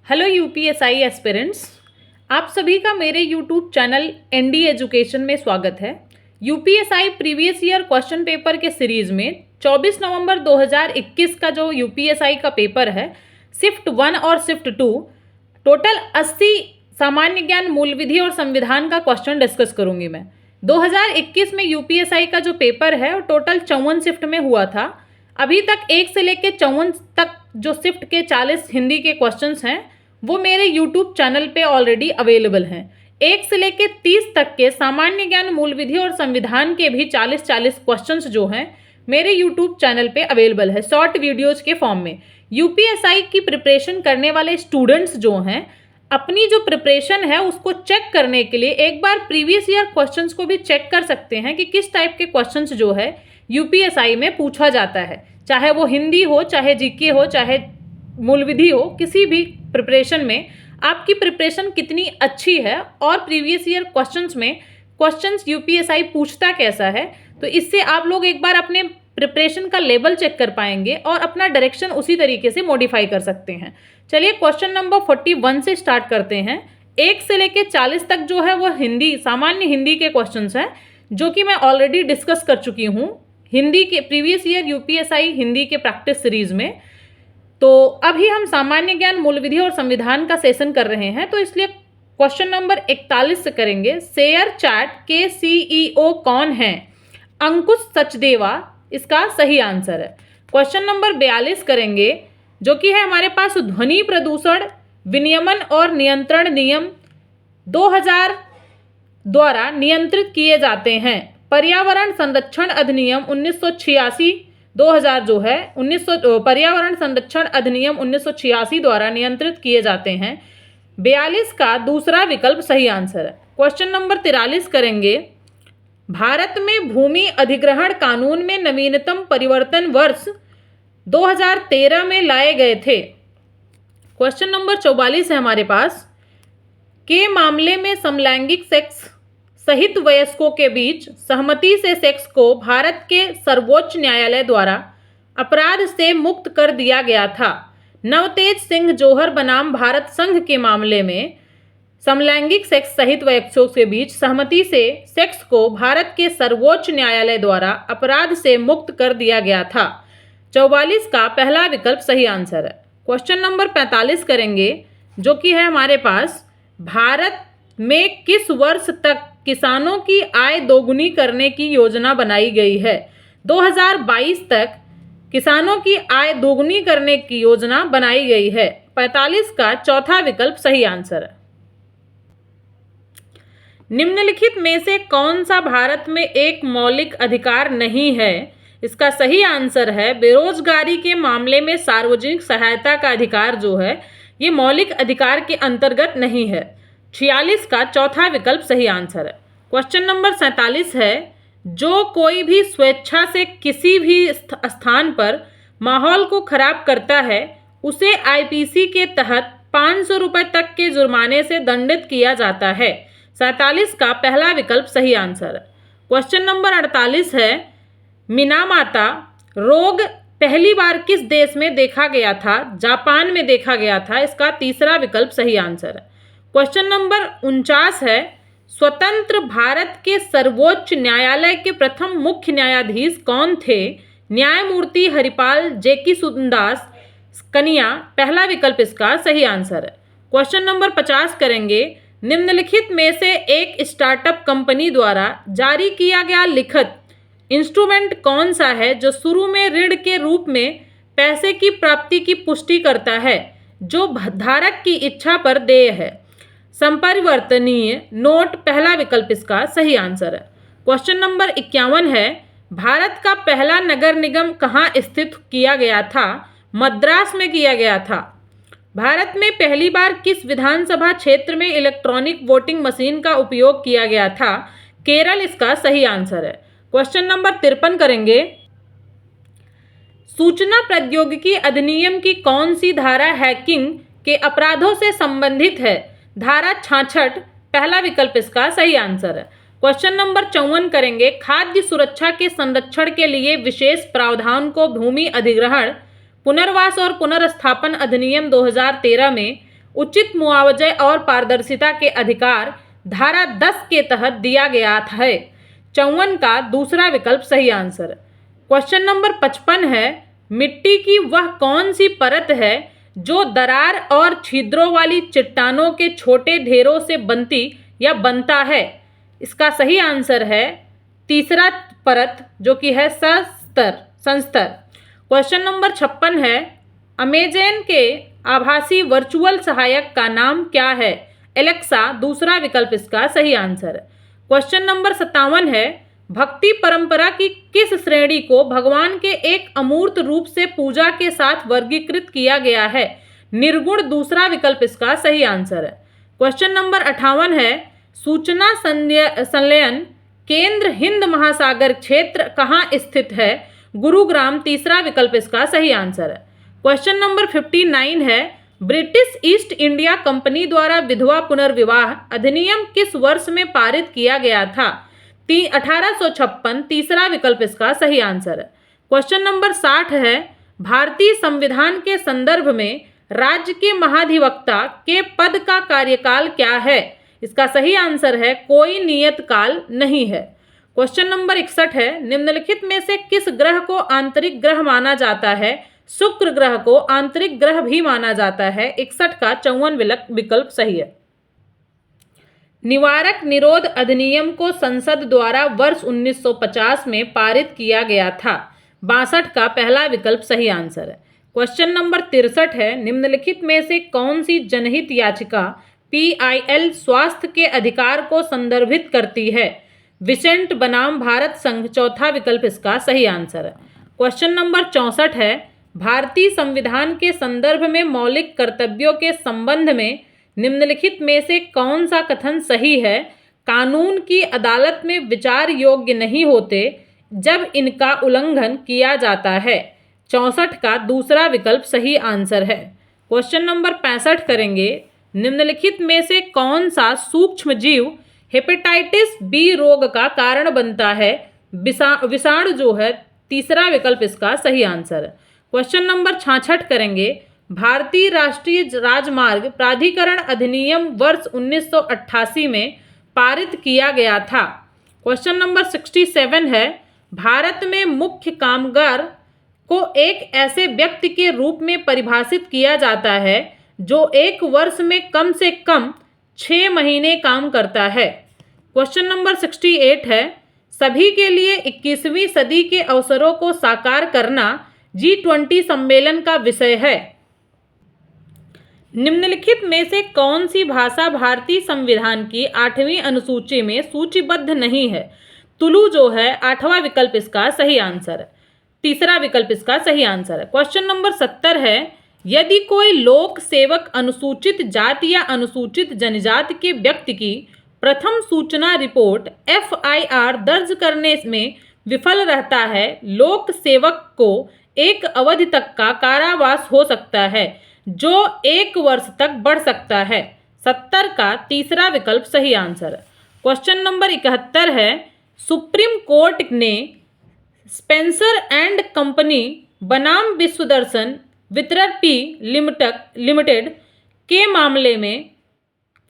Hello UPSI aspirants, आप सभी का मेरे यूट्यूब चैनल एनडी एजुकेशन में स्वागत है। UPSI previous year question paper के सीरीज़ में 24 नवंबर 2021 का जो यूपीएसआई का पेपर है, शिफ्ट 1 और शिफ्ट 2, टोटल 80 सामान्य ज्ञान, मूल विधि और संविधान का क्वेश्चन डिस्कस करूंगी मैं। 2021 में यूपीएसआई का जो पेपर है वो टोटल 54 शिफ्ट में हुआ था। अभी तक 1 से लेकर 54 तक जो शिफ्ट के 40 हिंदी के क्वेश्चंस हैं वो मेरे यूट्यूब चैनल पे ऑलरेडी अवेलेबल हैं। 1 से लेकर 30 तक के सामान्य ज्ञान, मूल विधि और संविधान के भी 40 क्वेश्चंस जो हैं मेरे यूट्यूब चैनल पे अवेलेबल है शॉर्ट वीडियोज के फॉर्म में। यूपीएसआई की प्रिपरेशन करने वाले स्टूडेंट्स जो हैं अपनी जो प्रिपरेशन है उसको चेक करने के लिए एक बार प्रीवियस ईयर क्वेश्चंस को भी चेक कर सकते हैं कि किस टाइप के क्वेश्चंस जो है यूपीएसआई में पूछा जाता है, चाहे वो हिंदी हो, चाहे जीके हो, चाहे मूल विधि हो। किसी भी प्रिपरेशन में आपकी प्रिपरेशन कितनी अच्छी है और प्रीवियस ईयर क्वेश्चंस में क्वेश्चंस यूपीएसआई पूछता कैसा है, तो इससे आप लोग एक बार अपने प्रिपरेशन का लेवल चेक कर पाएंगे और अपना डायरेक्शन उसी तरीके से मॉडिफाई कर सकते हैं। चलिए क्वेश्चन नंबर 41 से स्टार्ट करते हैं। 1 से लेकर 40 तक जो है वो हिंदी, सामान्य हिंदी के क्वेश्चंस हैं जो कि मैं ऑलरेडी डिस्कस कर चुकी हूँ हिंदी के प्रीवियस ईयर यूपीएसआई हिंदी के प्रैक्टिस सीरीज में। तो अभी हम सामान्य ज्ञान, मूल विधि और संविधान का सेशन कर रहे हैं, तो इसलिए क्वेश्चन नंबर 41 से करेंगे। शेयर चैट के सीईओ कौन हैं? अंकुश सचदेवा इसका सही आंसर है। क्वेश्चन नंबर 42 करेंगे जो कि है हमारे पास ध्वनि प्रदूषण विनियमन और नियंत्रण नियम 2000 द्वारा नियंत्रित किए जाते हैं। पर्यावरण संरक्षण अधिनियम 1986 2000 जो है पर्यावरण संरक्षण अधिनियम 1986 द्वारा नियंत्रित किए जाते हैं। 42 का दूसरा विकल्प सही आंसर है। क्वेश्चन नंबर 43 करेंगे। भारत में भूमि अधिग्रहण कानून में नवीनतम परिवर्तन वर्ष 2013 में लाए गए थे। क्वेश्चन नंबर 44 है हमारे पास। के मामले में समलैंगिक सेक्स सहित वयस्कों के बीच सहमति से सेक्स को भारत के सर्वोच्च न्यायालय द्वारा अपराध से मुक्त कर दिया गया था। नवतेज सिंह जोहर बनाम भारत संघ के मामले में समलैंगिक सेक्स सहित वयस्कों के बीच सहमति से सेक्स को भारत के सर्वोच्च न्यायालय द्वारा अपराध से मुक्त कर दिया गया था। 44 का पहला विकल्प सही आंसर है। क्वेश्चन नंबर 45 करेंगे जो कि है हमारे पास। भारत में किस वर्ष तक किसानों की आय दोगुनी करने की योजना बनाई गई है? 2022 तक किसानों की आय दोगुनी करने की योजना बनाई गई है। 45 का चौथा विकल्प सही आंसर है। निम्नलिखित में से कौन सा भारत में एक मौलिक अधिकार नहीं है? इसका सही आंसर है बेरोजगारी के मामले में सार्वजनिक सहायता का अधिकार जो है ये मौलिक अधिकार के अंतर्गत नहीं है। 46 का चौथा विकल्प सही आंसर है। क्वेश्चन नंबर 47 है। जो कोई भी स्वेच्छा से किसी भी स्थान पर माहौल को खराब करता है उसे आईपीसी के तहत 500 रुपये तक के जुर्माने से दंडित किया जाता है। 47 का पहला विकल्प सही आंसर है। क्वेश्चन नंबर 48 है। मिनामाता रोग पहली बार किस देश में देखा गया था? जापान में देखा गया था। इसका तीसरा विकल्प सही आंसर है। क्वेश्चन नंबर 49 है। स्वतंत्र भारत के सर्वोच्च न्यायालय के प्रथम मुख्य न्यायाधीश कौन थे? न्यायमूर्ति हरिपाल जेकी सुंदास कनिया, पहला विकल्प इसका सही आंसर है। क्वेश्चन नंबर 50 करेंगे। निम्नलिखित में से एक स्टार्टअप कंपनी द्वारा जारी किया गया लिखित इंस्ट्रूमेंट कौन सा है जो शुरू में ऋण के रूप में पैसे की प्राप्ति की पुष्टि करता है जो धारक की इच्छा पर देय है? संपरिवर्तनीय नोट, पहला विकल्प इसका सही आंसर है। क्वेश्चन नंबर 51 है। भारत का पहला नगर निगम कहाँ स्थित किया गया था? मद्रास में किया गया था। भारत में पहली बार किस विधानसभा क्षेत्र में इलेक्ट्रॉनिक वोटिंग मशीन का उपयोग किया गया था? केरल इसका सही आंसर है। क्वेश्चन नंबर 53 करेंगे। सूचना प्रौद्योगिकी अधिनियम की कौन सी धारा हैकिंग के अपराधों से संबंधित है? धारा 66, पहला विकल्प इसका सही आंसर है। क्वेश्चन नंबर 54 करेंगे। खाद्य सुरक्षा के संरक्षण के लिए विशेष प्रावधान को भूमि अधिग्रहण, पुनर्वास और पुनर्स्थापन अधिनियम 2013 में उचित मुआवजे और पारदर्शिता के अधिकार धारा 10 के तहत दिया गया है। 54 का दूसरा विकल्प सही आंसर। क्वेश्चन नंबर 55 है, मिट्टी की वह कौन सी परत है जो दरार और छिद्रों वाली चट्टानों के छोटे ढेरों से बनती या बनता है? इसका सही आंसर है तीसरा परत, जो कि है संस्तर। क्वेश्चन नंबर 56 है, अमेज़न के आभासी वर्चुअल सहायक का नाम क्या है? एलेक्सा दूसरा विकल्प इसका सही आंसर। क्वेश्चन नंबर 57 है, भक्ति परंपरा की किस श्रेणी को भगवान के एक अमूर्त रूप से पूजा के साथ वर्गीकृत किया गया है? निर्गुण दूसरा विकल्प इसका सही आंसर है। क्वेश्चन नंबर 58 है, सूचना संलयन केंद्र हिंद महासागर क्षेत्र कहाँ स्थित है? गुरुग्राम तीसरा विकल्प इसका सही आंसर है। क्वेश्चन नंबर 59 है, ब्रिटिश ईस्ट इंडिया कंपनी द्वारा विधवा पुनर्विवाह अधिनियम किस वर्ष में पारित किया गया था? 1856 तीसरा विकल्प इसका सही आंसर है। क्वेश्चन नंबर 60 है, भारतीय संविधान के संदर्भ में राज्य के महाधिवक्ता के पद का कार्यकाल क्या है? इसका सही आंसर है कोई नियत काल नहीं है। क्वेश्चन नंबर 61 है, निम्नलिखित में से किस ग्रह को आंतरिक ग्रह माना जाता है? शुक्र ग्रह को आंतरिक ग्रह भी माना जाता है। 61 का 54 विकल्प सही है। निवारक निरोध अधिनियम को संसद द्वारा वर्ष 1950 में पारित किया गया था। 62 का पहला विकल्प सही आंसर है। क्वेश्चन नंबर 63 है, निम्नलिखित में से कौन सी जनहित याचिका PIL स्वास्थ्य के अधिकार को संदर्भित करती है? विसेंट बनाम भारत संघ चौथा विकल्प इसका सही आंसर है। क्वेश्चन नंबर 64 है, भारतीय संविधान के संदर्भ में मौलिक कर्तव्यों के संबंध में निम्नलिखित में से कौन सा कथन सही है? कानून की अदालत में विचार योग्य नहीं होते जब इनका उल्लंघन किया जाता है। 64 का दूसरा विकल्प सही आंसर है। क्वेश्चन नंबर 65 करेंगे, निम्नलिखित में से कौन सा सूक्ष्म जीव हेपेटाइटिस बी रोग का कारण बनता है? विषाणु जो है तीसरा विकल्प इसका सही आंसर है। क्वेश्चन नंबर 66 करेंगे, भारतीय राष्ट्रीय राजमार्ग प्राधिकरण अधिनियम वर्ष 1988 में पारित किया गया था। क्वेश्चन नंबर 67 है, भारत में मुख्य कामगार को एक ऐसे व्यक्ति के रूप में परिभाषित किया जाता है जो एक वर्ष में कम से कम 6 महीने काम करता है। क्वेश्चन नंबर 68 है, सभी के लिए 21वीं सदी के अवसरों को साकार करना G20 सम्मेलन का विषय है। निम्नलिखित में से कौन सी भाषा भारतीय संविधान की 8वीं अनुसूची में सूचीबद्ध नहीं है? तुलु जो है 8वां विकल्प इसका सही आंसर है। तीसरा विकल्प इसका सही आंसर है। क्वेश्चन नंबर 70 है, यदि कोई लोक सेवक अनुसूचित जाति या अनुसूचित जनजाति के व्यक्ति की प्रथम सूचना रिपोर्ट FIR दर्ज करने में विफल रहता है, लोक सेवक को एक अवधि तक का कारावास हो सकता है जो 1 वर्ष तक बढ़ सकता है। 70 का तीसरा विकल्प सही आंसर है। क्वेश्चन नंबर 71 है, सुप्रीम कोर्ट ने स्पेंसर एंड कंपनी बनाम विश्वदर्शन वितरण P लिमिटेड के मामले में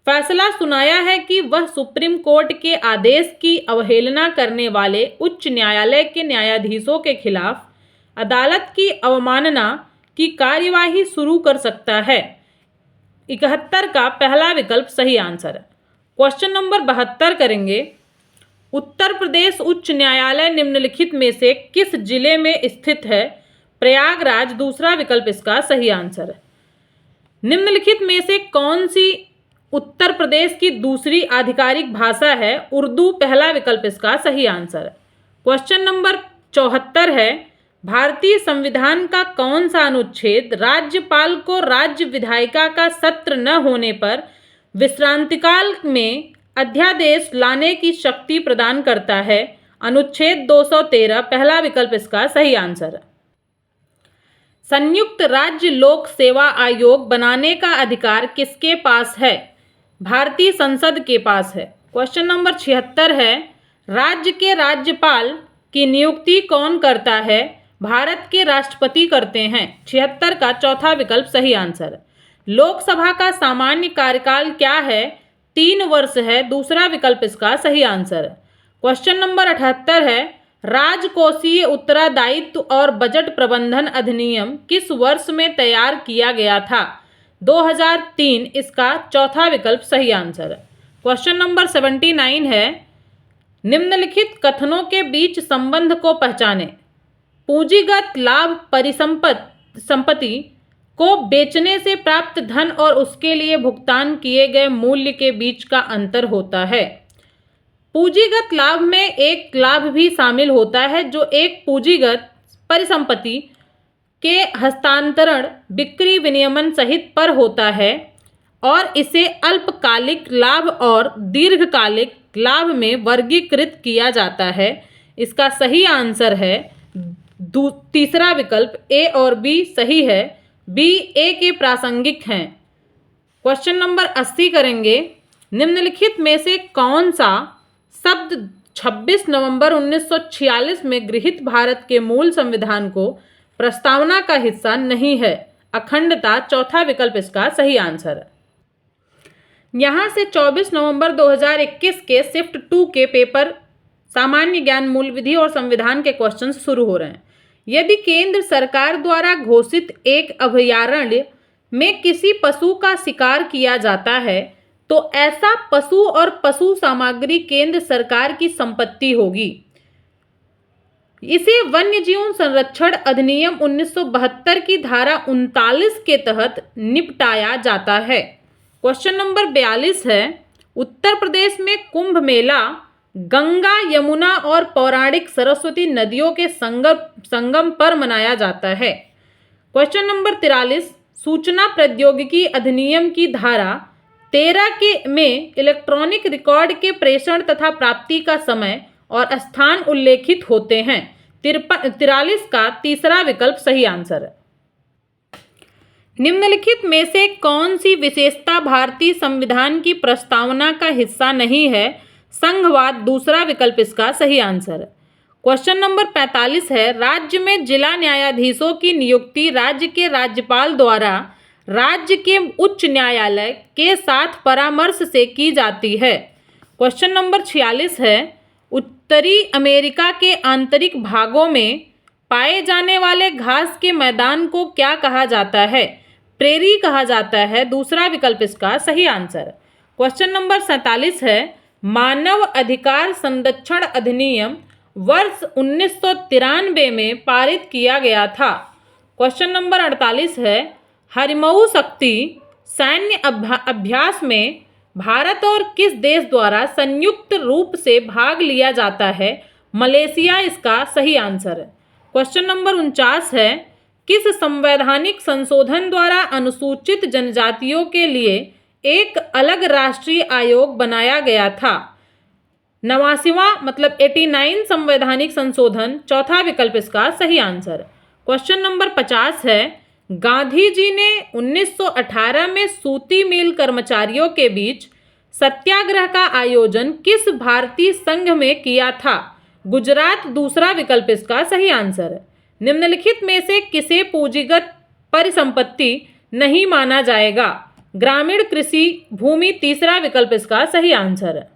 फैसला सुनाया है कि वह सुप्रीम कोर्ट के आदेश की अवहेलना करने वाले उच्च न्यायालय के न्यायाधीशों के खिलाफ अदालत की अवमानना की कार्यवाही शुरू कर सकता है। 71 का पहला विकल्प सही आंसर है। क्वेश्चन नंबर 72 करेंगे, उत्तर प्रदेश उच्च न्यायालय निम्नलिखित में से किस जिले में स्थित है? प्रयागराज दूसरा विकल्प इसका सही आंसर है। निम्नलिखित में से कौन सी उत्तर प्रदेश की दूसरी आधिकारिक भाषा है? उर्दू पहला विकल्प इसका सही आंसर है। क्वेश्चन नंबर 74 है, भारतीय संविधान का कौन सा अनुच्छेद राज्यपाल को राज्य विधायिका का सत्र न होने पर विश्रांतिकाल में अध्यादेश लाने की शक्ति प्रदान करता है? अनुच्छेद 213 पहला विकल्प इसका सही आंसर है। संयुक्त राज्य लोक सेवा आयोग बनाने का अधिकार किसके पास है? भारतीय संसद के पास है। क्वेश्चन नंबर 76 है, राज्य के राज्यपाल की नियुक्ति कौन करता है? भारत के राष्ट्रपति करते हैं। 76 का चौथा विकल्प सही आंसर है। लोकसभा का सामान्य कार्यकाल क्या है? 3 वर्ष है, दूसरा विकल्प इसका सही आंसर है। क्वेश्चन नंबर 78 है, राजकोषीय उत्तरदायित्व और बजट प्रबंधन अधिनियम किस वर्ष में तैयार किया गया था? 2003, इसका चौथा विकल्प सही आंसर है। क्वेश्चन नंबर 79 है, निम्नलिखित कथनों के बीच संबंध को पहचानें। पूंजीगत लाभ संपत्ति को बेचने से प्राप्त धन और उसके लिए भुगतान किए गए मूल्य के बीच का अंतर होता है। पूंजीगत लाभ में एक लाभ भी शामिल होता है जो एक पूंजीगत परिसंपत्ति के हस्तांतरण, बिक्री, विनियमन सहित पर होता है और इसे अल्पकालिक लाभ और दीर्घकालिक लाभ में वर्गीकृत किया जाता है। इसका सही आंसर है तीसरा विकल्प, ए और बी सही है। बी, ए के प्रासंगिक हैं। क्वेश्चन नंबर 80 करेंगे, निम्नलिखित में से कौन सा शब्द 26 नवंबर 1946 में गृहीत भारत के मूल संविधान को प्रस्तावना का हिस्सा नहीं है? अखंडता, चौथा विकल्प इसका सही आंसर है। यहाँ से 24 नवंबर 2021 के शिफ्ट 2 के पेपर सामान्य ज्ञान, मूल विधि और संविधान के क्वेश्चन शुरू हो रहे हैं। यदि केंद्र सरकार द्वारा घोषित एक अभयारण्य में किसी पशु का शिकार किया जाता है तो ऐसा पशु और पशु सामग्री केंद्र सरकार की संपत्ति होगी। इसे वन्यजीव संरक्षण अधिनियम 1972 की धारा 39 के तहत निपटाया जाता है। क्वेश्चन नंबर 42 है, उत्तर प्रदेश में कुंभ मेला गंगा, यमुना और पौराणिक सरस्वती नदियों के संगम पर मनाया जाता है। क्वेश्चन नंबर 43, सूचना प्रौद्योगिकी अधिनियम की धारा 13 में इलेक्ट्रॉनिक रिकॉर्ड के प्रेषण तथा प्राप्ति का समय और स्थान उल्लेखित होते हैं। 43 का तीसरा विकल्प सही आंसर है। निम्नलिखित में से कौन सी विशेषता भारतीय संविधान की प्रस्तावना का हिस्सा नहीं है? संघवाद, दूसरा विकल्प इसका सही आंसर है। क्वेश्चन नंबर 45 है, राज्य में जिला न्यायाधीशों की नियुक्ति राज्य के राज्यपाल द्वारा राज्य के उच्च न्यायालय के साथ परामर्श से की जाती है। क्वेश्चन नंबर 46 है, उत्तरी अमेरिका के आंतरिक भागों में पाए जाने वाले घास के मैदान को क्या कहा जाता है? प्रेरी कहा जाता है, दूसरा विकल्प इसका सही आंसर है। क्वेश्चन नंबर 47 है, मानव अधिकार संरक्षण अधिनियम वर्ष 1993 में पारित किया गया था। क्वेश्चन नंबर 48 है, हरिमऊ शक्ति सैन्य अभ्यास में भारत और किस देश द्वारा संयुक्त रूप से भाग लिया जाता है? मलेशिया इसका सही आंसर है। क्वेश्चन नंबर 49 है, किस संवैधानिक संशोधन द्वारा अनुसूचित जनजातियों के लिए एक अलग राष्ट्रीय आयोग बनाया गया था? 89वां मतलब 89 संवैधानिक संशोधन, चौथा विकल्प इसका सही आंसर। क्वेश्चन नंबर 50 है, गांधी जी ने 1918 में सूती मिल कर्मचारियों के बीच सत्याग्रह का आयोजन किस भारतीय संघ में किया था? गुजरात, दूसरा विकल्प इसका सही आंसर है। निम्नलिखित में से किसे पूंजीगत परिसंपत्ति नहीं माना जाएगा? ग्रामीण कृषि भूमि, तीसरा विकल्प इसका सही आंसर है।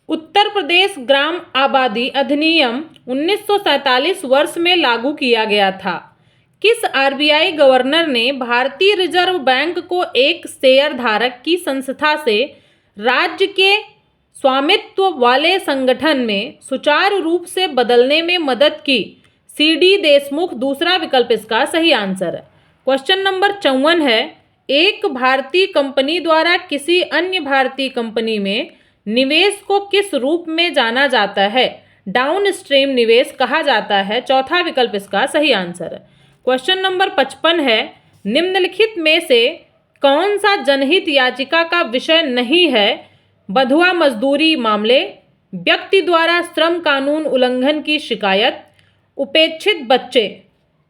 उत्तर प्रदेश ग्राम आबादी अधिनियम 1947 वर्ष में लागू किया गया था। किस आरबीआई गवर्नर ने भारतीय रिजर्व बैंक को एक शेयर धारक की संस्था से राज्य के स्वामित्व वाले संगठन में सुचारू रूप से बदलने में मदद की? सीडी देशमुख, दूसरा विकल्प इसका सही आंसर है। क्वेश्चन नंबर 54 है, एक भारतीय कंपनी द्वारा किसी अन्य भारतीय कंपनी में निवेश को किस रूप में जाना जाता है? डाउनस्ट्रीम निवेश कहा जाता है, चौथा विकल्प इसका सही आंसर है। क्वेश्चन नंबर 55 है, निम्नलिखित में से कौन सा जनहित याचिका का विषय नहीं है? बंधुआ मजदूरी मामले, व्यक्ति द्वारा श्रम कानून उल्लंघन की शिकायत, उपेक्षित बच्चे।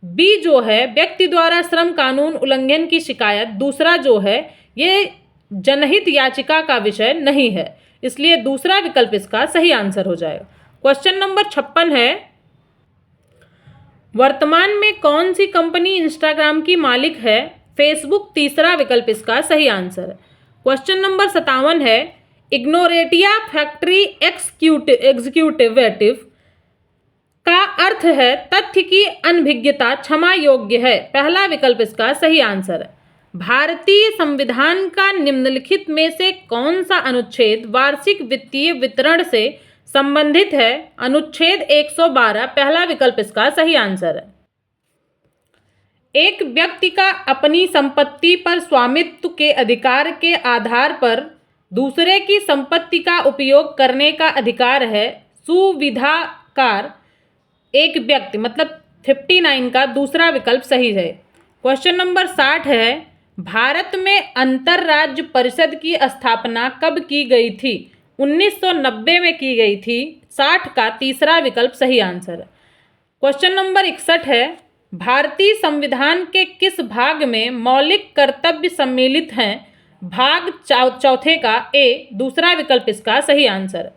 बी जो है व्यक्ति द्वारा श्रम कानून उल्लंघन की शिकायत, दूसरा जो है ये जनहित याचिका का विषय नहीं है, इसलिए दूसरा विकल्प इसका सही आंसर हो जाएगा। क्वेश्चन नंबर 56 है, वर्तमान में कौन सी कंपनी इंस्टाग्राम की मालिक है? फेसबुक तीसरा विकल्प इसका सही आंसर है। क्वेश्चन नंबर 57 है, इग्नोरेटिया फैक्ट्री एग्जीक्यूटिव का अर्थ है तथ्य की अनभिज्ञता क्षमा योग्य है। पहला विकल्प इसका सही आंसर है। भारतीय संविधान का निम्नलिखित में से कौन सा अनुच्छेद वार्षिक वित्तीय वितरण से संबंधित है? अनुच्छेद 112 पहला विकल्प इसका सही आंसर है। एक व्यक्ति का अपनी संपत्ति पर स्वामित्व के अधिकार के आधार पर दूसरे की संपत्ति का उपयोग करने का अधिकार है। सुविधाकार एक व्यक्ति, मतलब 59 का दूसरा विकल्प सही है। क्वेश्चन नंबर 60 है, भारत में अंतरराज्य परिषद की स्थापना कब की गई थी? 1990 में की गई थी। 60 का तीसरा विकल्प सही आंसर है। क्वेश्चन नंबर 61 है, भारतीय संविधान के किस भाग में मौलिक कर्तव्य सम्मिलित हैं? भाग चौथे का ए दूसरा विकल्प इसका सही आंसर।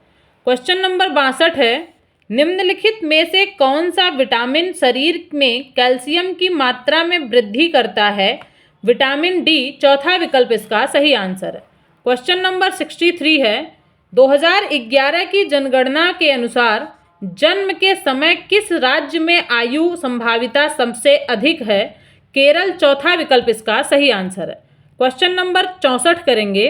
क्वेश्चन नंबर 62 है, निम्नलिखित में से कौन सा विटामिन शरीर में कैल्शियम की मात्रा में वृद्धि करता है? विटामिन डी चौथा विकल्प इसका सही आंसर है। क्वेश्चन नंबर 63 है, 2011 की जनगणना के अनुसार जन्म के समय किस राज्य में आयु संभाविता सबसे अधिक है? केरल चौथा विकल्प इसका सही आंसर है। क्वेश्चन नंबर 64 करेंगे,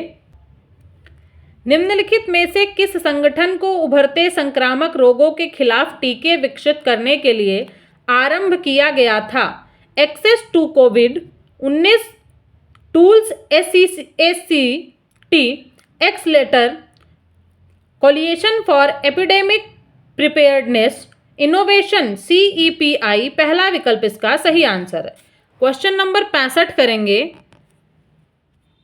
निम्नलिखित में से किस संगठन को उभरते संक्रामक रोगों के खिलाफ टीके विकसित करने के लिए आरंभ किया गया था? एक्सेस टू कोविड-19 tools ACT accelerator coalition for epidemic preparedness innovation CEPI पहला विकल्प इसका सही आंसर है। क्वेश्चन नंबर 65 करेंगे,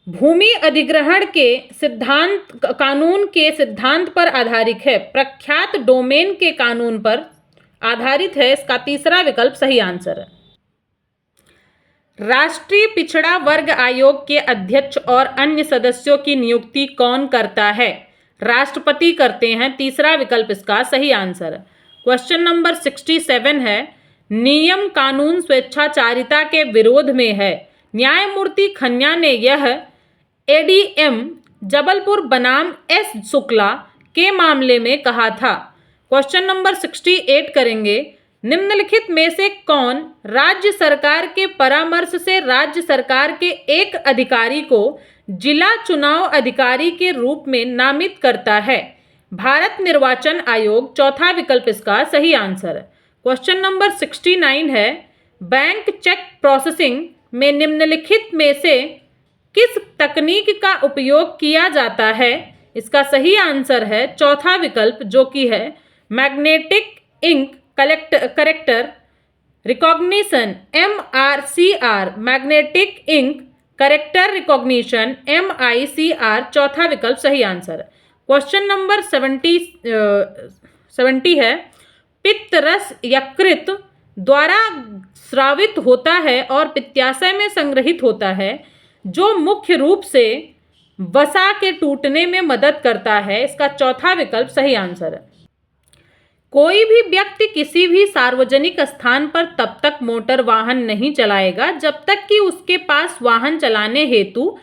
भूमि अधिग्रहण के सिद्धांत कानून के सिद्धांत पर आधारित है, प्रख्यात डोमेन के कानून पर आधारित है। इसका तीसरा विकल्प सही आंसर है। राष्ट्रीय पिछड़ा वर्ग आयोग के अध्यक्ष और अन्य सदस्यों की नियुक्ति कौन करता है? राष्ट्रपति करते हैं। तीसरा विकल्प इसका सही आंसर है। क्वेश्चन नंबर 67 है, नियम कानून स्वेच्छाचारिता के विरोध में है। न्यायमूर्ति खन्ना ने यह ADM जबलपुर बनाम S शुक्ला के मामले में कहा था। क्वेश्चन नंबर 68 करेंगे, निम्नलिखित में से कौन राज्य सरकार के परामर्श से राज्य सरकार के एक अधिकारी को जिला चुनाव अधिकारी के रूप में नामित करता है? भारत निर्वाचन आयोग चौथा विकल्प इसका सही आंसर है। क्वेश्चन नंबर 69 है, बैंक चेक प्रोसेसिंग में निम्नलिखित में से किस तकनीक का उपयोग किया जाता है? इसका सही आंसर है चौथा विकल्प, जो कि है magnetic ink character recognition MRCR, magnetic ink character recognition MICR चौथा विकल्प सही आंसर है। क्वेश्चन नंबर 70 है, पित्त रस यकृत द्वारा स्रावित होता है और पित्ताशय में संग्रहित होता है, जो मुख्य रूप से वसा के टूटने में मदद करता है। इसका चौथा विकल्प सही आंसर है। कोई भी व्यक्ति किसी भी सार्वजनिक स्थान पर तब तक मोटर वाहन नहीं चलाएगा जब तक कि उसके पास वाहन चलाने हेतु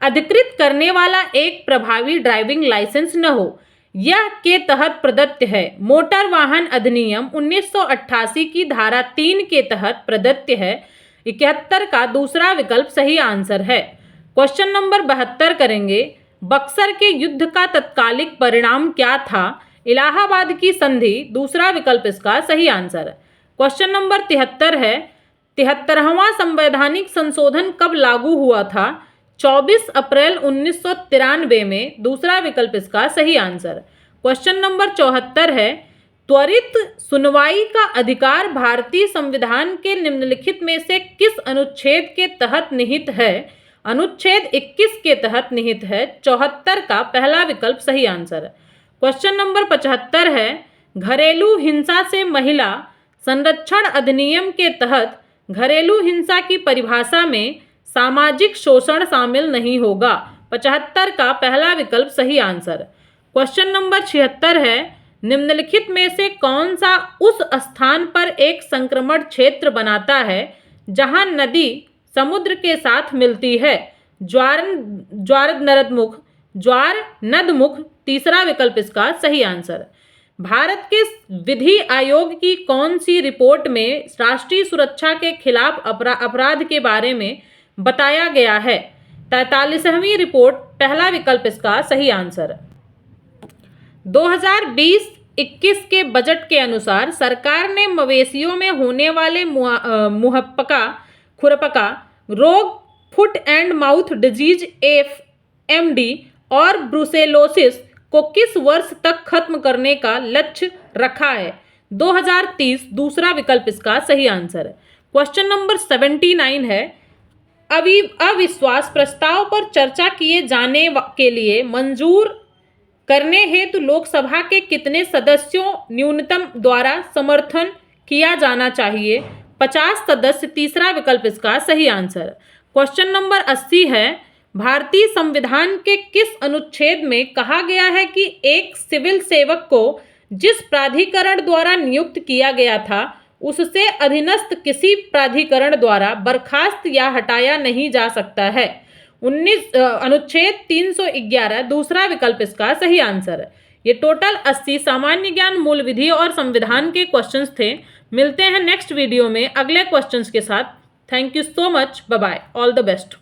अधिकृत करने वाला एक प्रभावी ड्राइविंग लाइसेंस न हो। यह के तहत प्रदत्त है। मोटर वाहन अधिनियम 1988 की धारा 3 के तहत प्रदत्त है। 71 का दूसरा विकल्प सही आंसर है। क्वेश्चन नंबर 72 करेंगे, बक्सर के युद्ध का तत्कालिक परिणाम क्या था? इलाहाबाद की संधि दूसरा विकल्प इसका सही आंसर है। क्वेश्चन नंबर 73 है, 73वां संवैधानिक संशोधन कब लागू हुआ था? 24 अप्रैल 1993 में दूसरा विकल्प इसका सही आंसर। क्वेश्चन नंबर 74 है, त्वरित सुनवाई का अधिकार भारतीय संविधान के निम्नलिखित में से किस अनुच्छेद के तहत निहित है? अनुच्छेद 21 के तहत निहित है। 74 का पहला विकल्प सही आंसर है। क्वेश्चन नंबर 75 है, घरेलू हिंसा से महिला संरक्षण अधिनियम के तहत घरेलू हिंसा की परिभाषा में सामाजिक शोषण शामिल नहीं होगा। 75 का पहला विकल्प सही आंसर। क्वेश्चन नंबर 76 है, निम्नलिखित में से कौन सा उस स्थान पर एक संक्रमण क्षेत्र बनाता है जहां नदी समुद्र के साथ मिलती है? ज्वार नदमुख तीसरा विकल्प इसका सही आंसर। भारत के विधि आयोग की कौन सी रिपोर्ट में राष्ट्रीय सुरक्षा के खिलाफ अपराध के बारे में बताया गया है? 43वीं रिपोर्ट पहला विकल्प इसका सही आंसर। 2020-21 के बजट के अनुसार सरकार ने मवेशियों में होने वाले खुरपका रोग, foot and mouth disease FMD और ब्रुसेलोसिस को किस वर्ष तक खत्म करने का लक्ष्य रखा है? 2030 दूसरा विकल्प इसका सही आंसर। क्वेश्चन नंबर 79 है, अविश्वास प्रस्ताव पर चर्चा किए जाने के लिए मंजूर करने हेतु लोकसभा के कितने सदस्यों न्यूनतम द्वारा समर्थन किया जाना चाहिए? 50 सदस्य तीसरा विकल्प इसका सही आंसर। क्वेश्चन नंबर 80 है, भारतीय संविधान के किस अनुच्छेद में कहा गया है कि एक सिविल सेवक को जिस प्राधिकरण द्वारा नियुक्त किया गया था उससे अधीनस्थ किसी प्राधिकरण द्वारा बर्खास्त या हटाया नहीं जा सकता है? अनुच्छेद 311 दूसरा विकल्प इसका सही आंसर। ये टोटल 80 सामान्य ज्ञान, मूल विधि और संविधान के क्वेश्चंस थे। मिलते हैं नेक्स्ट वीडियो में अगले क्वेश्चंस के साथ। Thank you so much, bye bye, all the best.